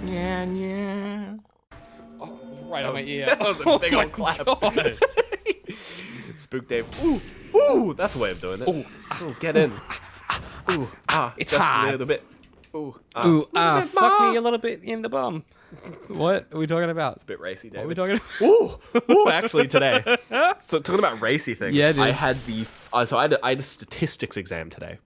Yeah, yeah. Oh, it was right on my ear. That was a big old clap. God. Spook Dave. Ooh, ooh, that's a way of doing it. Ooh, get in. Ooh, It's just hard. a little bit. Ooh, Ooh, little bit fuck more. me a little bit in the bum. What are we talking about? It's a bit racy, David. What are we talking about? Ooh, actually today. So talking about racy things. Yeah, dude. I had the I had a statistics exam today,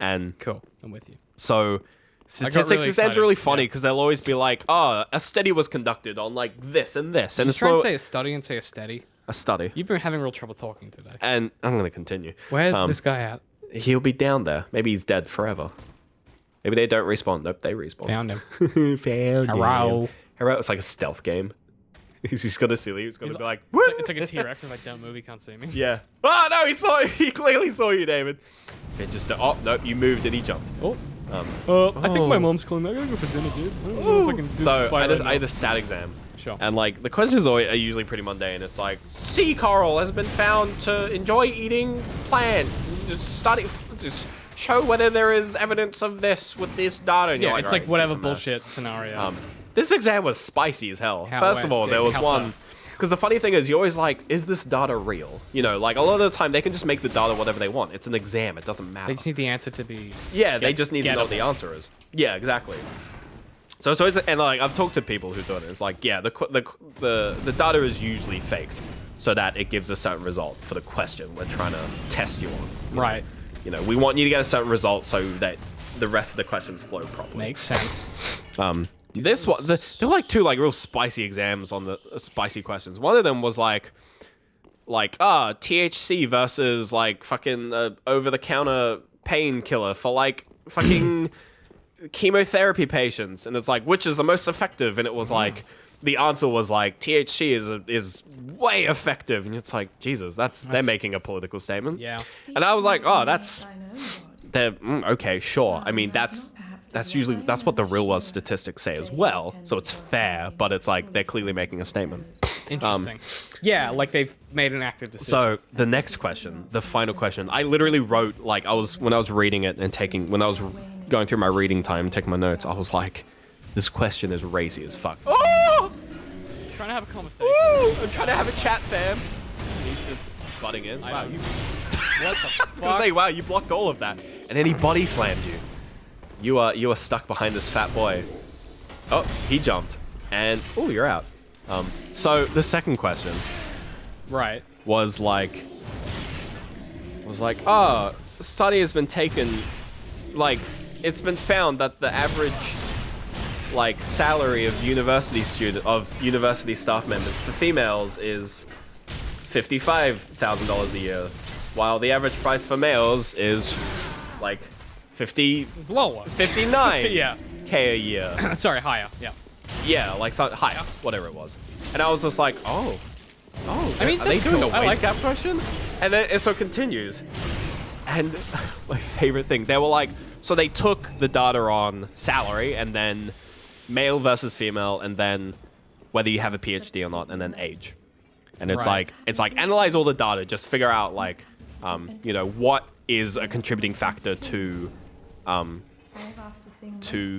and Cool, I'm with you. so statistics really exams excited, are really funny yeah. because they'll always be like, "Oh, a study was conducted on like this and this," and You it's try and so say a study and say a steady. a study. You've been having real trouble talking today. And I'm gonna continue. Where's this guy at? He'll be down there. Maybe he's dead forever. Maybe they don't respawn. Nope, they respawn. Found him. Found Hello. him. Hello. It's like a stealth game. He's got a silly. He's gonna be like, It's like a T-Rex. If I don't move, he can't see me. yeah. Oh no, he saw. He clearly saw you, David. It just. Oh no, you moved and he jumped. Oh. I think Oh. my mom's calling me. I gotta go for dinner, dude. I don't know if I can do this So fight I had a stat exam. Sure. And like the questions are usually pretty mundane. It's like sea coral has been found to enjoy eating plant. Just show whether there is evidence of this with this data. And Yeah, you're it's "Alright, like whatever doesn't matter." bullshit scenario. This exam was spicy as hell. How First of went all, it? there was How one. so? Because the funny thing is, you're always like, is this data real? You know, like a lot of the time they can just make the data whatever they want. It's an exam. It doesn't matter. They just need the answer to be. Yeah, they just need to know what the gettable. answer is. Yeah, exactly. So it's, and like I've talked to people who do it. It's like, yeah, the data is usually faked, so that it gives a certain result for the question we're trying to test you on. Right. You know, we want you to get a certain result so that the rest of the questions flow properly. Makes sense. This one, there were like two like real spicy exams on the spicy questions. One of them was like THC versus like fucking over-the-counter painkiller for like fucking chemotherapy patients, and it's like which is the most effective, and it was like the answer was like THC is way effective, and it's like Jesus, they're making a political statement. Yeah. And I was like, oh, okay, sure. I mean, that's usually what the real world statistics say as well, so it's fair, but it's like they're clearly making a statement. Interesting. Yeah, like they've made an active decision. So the next question, the final question, I literally wrote like when I was reading it and when I was going through my reading time, taking my notes, I was like, this question is racy as fuck. Oh! Trying to have a conversation. Ooh, I'm trying to have a chat, fam. He's just butting in. I know, you. What the I was fuck? gonna say, wow, you blocked all of that, and then he body slammed you. You are stuck behind this fat boy. Oh, he jumped, and oh, you're out. So the second question Right. was like, oh, the study has been taken, like, it's been found that the average like salary of university staff members for females is $55,000 a year, while the average price for males is like It's lower. 59 Yeah. K a year. Sorry, higher. Yeah. Yeah, like higher, whatever it was. And I was just like, oh, I mean, are they that's doing cool. a I wage like gap question? And then it so continues. And my favorite thing, they were like, so they took the data on salary and then male versus female and then whether you have a PhD or not and then age. And it's Right. like analyze all the data, just figure out like, you know, what is a contributing factor to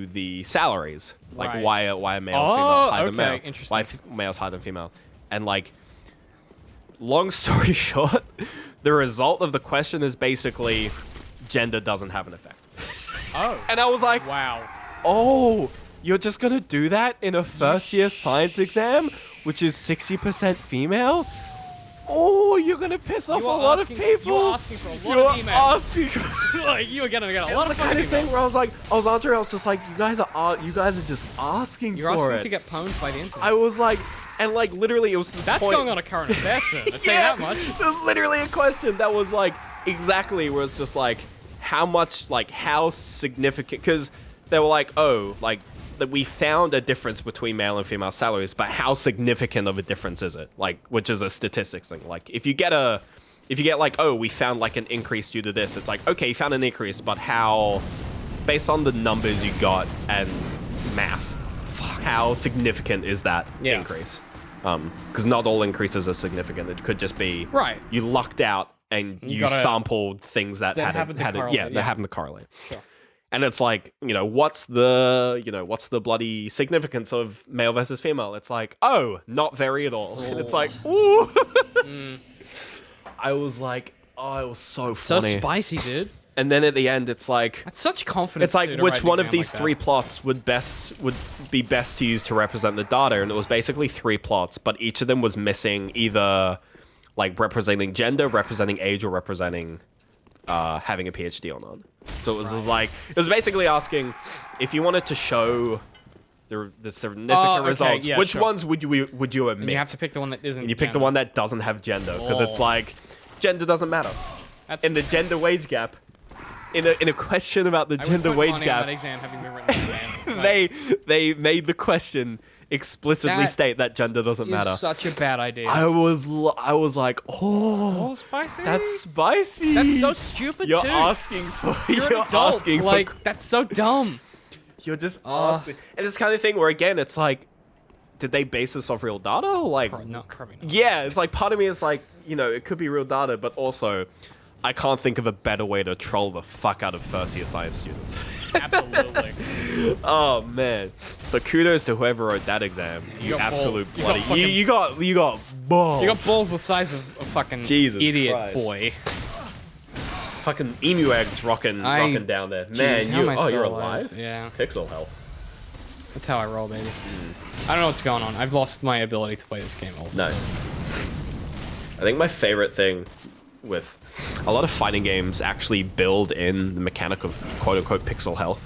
the salaries. Like Right. why are males Oh, female higher than okay, male? interesting. Why males higher than female? And like, long story short, the result of the question is basically gender doesn't have an effect. Oh. And I was like, Wow. oh, you're just gonna do that in a first year science exam, which is 60% female? Oh, you're gonna piss off a lot of people. You are asking for a lot of emails. Like, you are gonna get a It lot was of the kind of emails. thing where I was answering, I was just like, you guys are just asking You're for asking it. to get pwned by the internet. I was like, and like literally it was the That's point. going on a current affair soon. I'll tell you Yeah, that much. It was literally a question that was like exactly where it's just like how much, like how significant, because they were like, oh, like that we found a difference between male and female salaries, but how significant of a difference is it? Like, which is a statistics thing. Like if you get like, oh, we found like an increase due to this, it's like, okay, you found an increase, but how, based on the numbers you got and math, how significant is that Yeah. increase? Because not all increases are significant. It could just be Right. you lucked out and you gotta- sampled things that That happened to correlate, that yeah. happened to correlate. Sure. And it's like, what's the bloody significance of male versus female? It's like, oh, not very at all. And it's like, ooh. I was like, oh, it was so funny. So spicy, dude. And then at the end, it's like... That's such confidence. It's like, which one of these three plots would be best to use to represent the data? And it was basically 3 plots, but each of them was missing either, like, representing gender, representing age, or representing having a PhD or not. So it was like... It was basically asking, if you wanted to show the significant results, which ones would you omit? And you have to pick the one that isn't And you pick the one that doesn't have gender, because it's like, gender doesn't matter. In the gender wage gap... In a question about the gender wage gap, exam having been written they made the question explicitly state that gender doesn't matter. Such a bad idea. I was like, oh, spicy. That's spicy. That's so stupid. You're too. asking for. You're an adult. That's so dumb. You're just asking, and it's kind of thing where again, it's like, did they base this off real data? Or like, probably not. Yeah, it's like part of me is like, it could be real data, but also. I can't think of a better way to troll the fuck out of first-year science students. Absolutely. Oh man! So kudos to whoever wrote that exam. You absolute bloody. You got balls. You got balls the size of a fucking idiot Christ. boy. Fucking emu eggs rocking down there. Man, you're alive. Yeah. Pixel health. That's how I roll, baby. I don't know what's going on. I've lost my ability to play this game all of a Nice. sudden. I think my favorite thing with a lot of fighting games actually build in the mechanic of quote-unquote pixel health,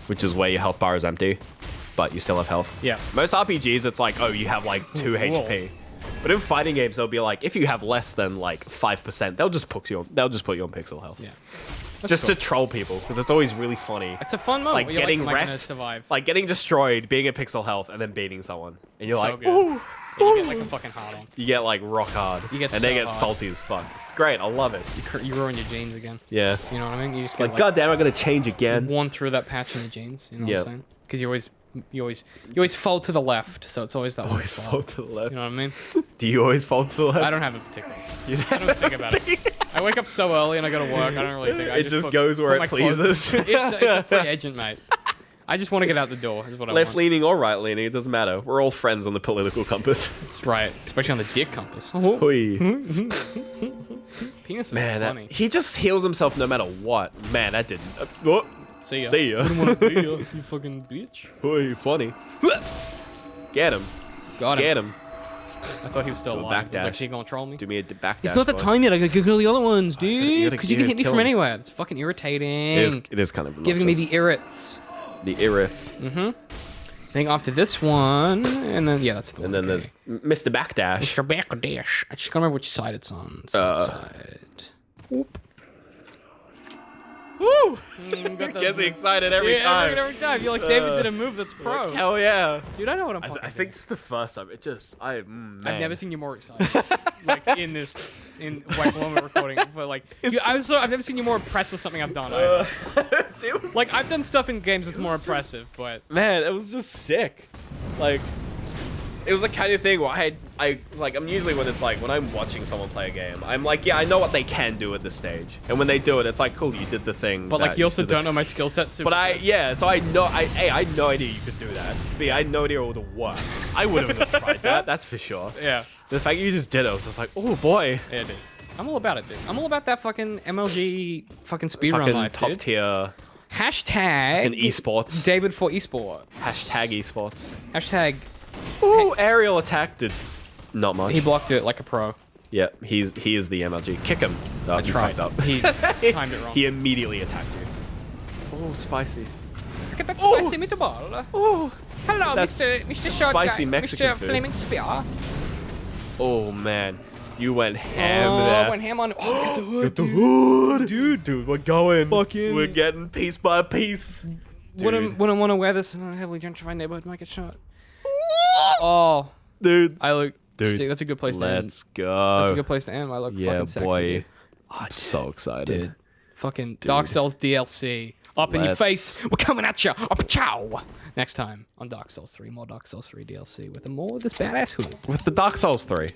which is where your health bar is empty, but you still have health. Yeah. Most RPGs, it's like, oh, you have like 2 HP. But in fighting games, they'll be like, if you have less than like 5%, they'll just put you on pixel health. Yeah. Just to troll people, because it's always really funny. It's a fun moment. Like getting wrecked, survive. like getting destroyed, being at pixel health, and then beating someone, and you're like, good. ooh. Yeah, you get like a fucking hard on. You get like rock hard. You get and so they get hard. salty as fuck. It's great. I love it. You ruin your jeans again. Yeah. You know what I mean? You just get Like, goddamn, I'm gonna change again. worn through that patch in the jeans. You know what I'm saying? Because you always fold to the left, so it's always that one Always spot. fold to the left. You know what I mean? Do you always fold to the left? I don't have a particular. I don't think about it. I wake up so early and I go to work. I don't really think. It just goes where it pleases. It's a free agent, mate. I just want to get out the door. Is what I want. Left leaning or right leaning, it doesn't matter. We're all friends on the political compass. That's right, especially on the dick compass. Hoi. Penis is Man, funny. he just heals himself no matter what. Man, that didn't. Oh, See ya. see ya. I don't want to be you, you fucking bitch. Hoi, funny. Get him. Got him. Get him. I thought he was still Do a alive. backdash. Was actually gonna troll me. Do me a back It's dash, not the boy. time yet. I gotta kill the other ones, dude. gotta Because you can hit me kill from him. anywhere. It's fucking irritating. It is kind of obnoxious. Giving me the irrits. The irrits. I think after this one, and then that's the one. And then there's Mr. Backdash. Mr. Backdash. I just can't remember which side it's on. It's that side. Whoop. Woo! Got Gets me excited every time. Every time. You're like, David did a move that's pro. Like, hell yeah. Dude, I know what I'm fucking I think it's the first time. It just, man. I've never seen you more excited. Like when we're recording. But like, I've never seen you more impressed with something I've done. It was, Like I've done stuff in games that's more impressive, but man, it was just sick. Like, it was the kind of thing where I'm usually when I'm watching someone play a game, I'm like, yeah, I know what they can do at this stage. And when they do it, it's like, cool, you did the thing. But like, you also don't know my skill set super. But so I know, I had no idea you could do that. B, I had no idea it would work. I would have tried that, that's for sure. Yeah. The fact you just did it, I was just like, oh boy. Yeah, dude. I'm all about it, dude. I'm all about that fucking MLG fucking speedrun life, top dude. tier. Hashtag In esports. David for esport. Hashtag esports. Hashtag Ooh, aerial attack did not much. he blocked it like a pro. Yeah, he is the MLG. Kick him. Oh, you tried. fucked up. He timed it wrong. He immediately attacked you. Oh, spicy. Look at that spicy meatball. Oh, Hello, That's Mr. Short spicy guy, Mexican Mr. food. Flaming Spear. oh man, you went ham there. Went ham on. Oh, Get the hood, dude. We're going. Fucking- We're getting piece by piece. Wouldn't want to wear this in a heavily gentrified neighborhood. Might get shot. Oh, Dude. I look. Dude, See, that's a good place to end. Let's go. That's a good place to end. I look yeah, fucking sexy. boy. Dude. I'm so excited. Dude. Fucking Dark Souls DLC. Up in your face. We're coming at you. Up chow. Next time on Dark Souls 3. More Dark Souls 3 DLC with this badass hood. With the Dark Souls 3.